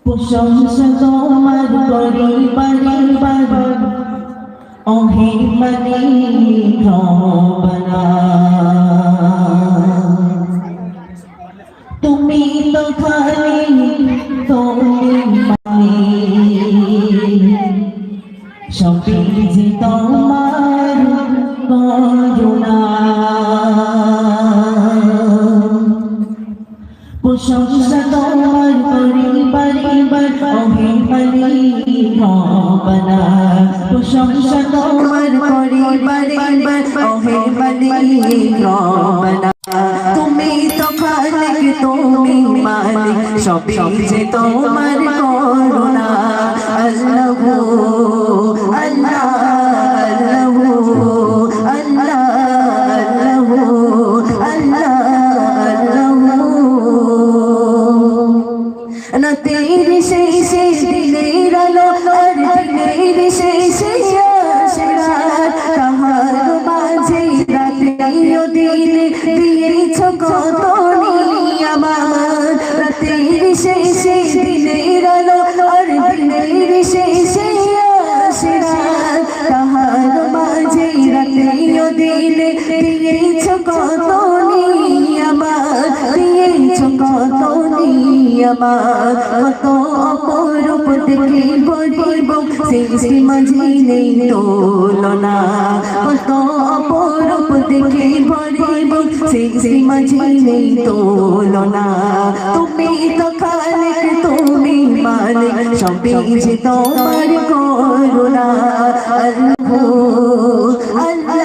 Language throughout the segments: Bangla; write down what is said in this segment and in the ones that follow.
প্রশংসা তোমার করি বারে বারে ওহে মালিক রব্বানা তুমি তো খালি তুমি মালিক সবই যে তোমার করুণা প্রশংসা তোমার করি বারে বারে ওহে মালিক রব্বানা প্রশংসা তোমার করি বারে বারে ওহে মালিক রব্বানা তুমি তো খালিক তুমি মালিক সবই যে তোমার করুণা আল্লাহ আল্লাহ तेरे से दिलेर आलो और दिलेर से आशिरात कहार माझे रात्रियो दिल दिएছো কত নিয়ামত तेरे से दिलेर आलो और दिलेर से आशिरात कहार माझे रात्रियो दिल दिएছো কত নিয়ামত দিয়েছো কত নিয়ামত কত অপরূপ দেখে বলিব সৃষ্টি মাঝে নেই তুলনা কত অপরূপ দেখে বলিব সৃষ্টি মাঝে নেই তুলনা তুমি তো খালিক তুমি মালিক সবই যে তোমার করুণা আল্লাহ আল্লাহ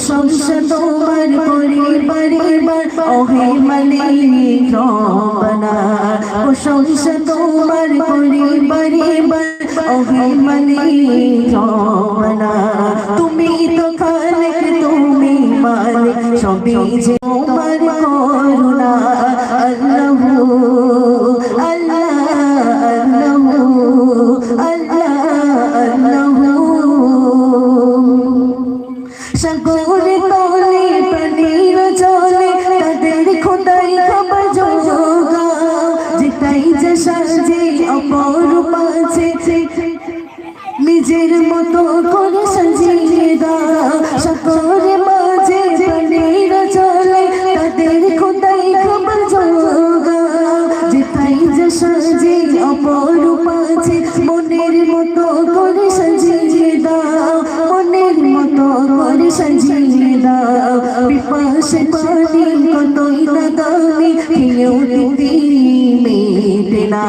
প্রশংসা তোমার করি বারে বারে ওহে মালিক রব্বানা প্রশংসা তোমার করি বারে বারে ওহে মালিক রব্বানা তুমি তো খালিক তুমি মালিক সবই যে তোমার করুণা আল্লাহ আল্লাহ সাগরে তলে প্রাণীর চলে তাদের খোদাই খবর যোগা যেটাই যে সাজে অপরূপ আছে নিজের মতো করে সাজিয়ে দাও সাগরে মাঝে প্রাণীর চলে তাদের খোদাই খবর যোগা যেটাই যে সাজে অপরূপ আছে মনের মতো করে সাজিয়ে দাও মনের মতো করে সাজিয়ে দাও পিপাসে পানি কতই না দামি কেউ দিতে মেটে না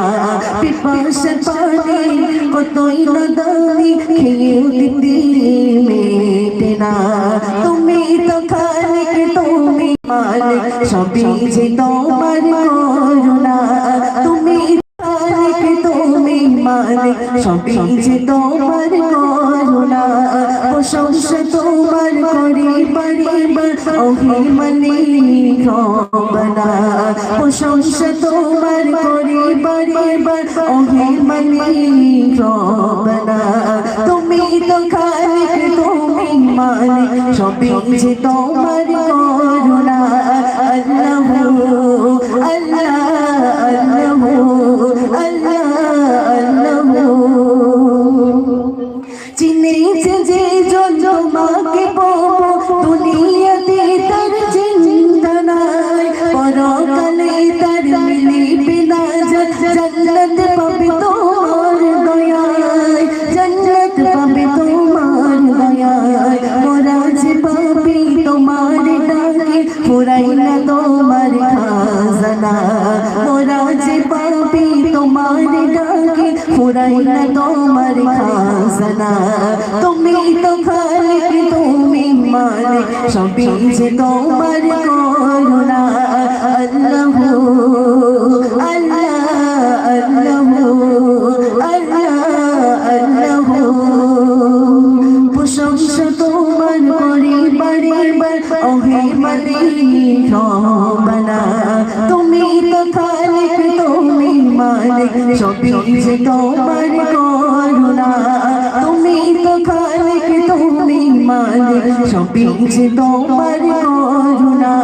পিপাসে পানি কতই না দামি কেউ দিতে মেটে না তুমি তো খালিক তুমি মালিক সবই যে তোমার করুণা তুমি খালিক তুমি মালিক সবই যে তোমার করুণা প্রশংসা তোমার করি বারে বারে ওহে মালিক রব্বানা প্রশংসা তোমার করি বারে বারে ওহে মালিক রব্বানা তুমি তো খালিক তুমি মালিক সবই যে তোমার করুণা আল্লাহ আল্লাহ চিনেছে যে জন্মাকে পাবো দুনিয়াতে তার চিন্তা নাই পরকালে তার মিলিবে না জান্নাত পাবে তোমার দয়ায় জান্নাত পাবে তোমার দয়ায় মোরা যে পাবে তোমার ডাকে ফুরাই না তোমার খাজানা মোরা যে পাবে তোমার ডাকে ফুরাই না তোমার খাজানা তুমি তো খালিক তুমি মালিক সবই যে তোমার করুণা আল্লাহ আল্লাহ আল্লাহ প্রশংসা তোমার করি বারে বারে ওহে মালিক রব্বানা তুমি তো খালিক তুমি মালিক সবই যে তোমার করুণা তুমি তো খালিক তুমি মালিক সবই যে তোমার করুণা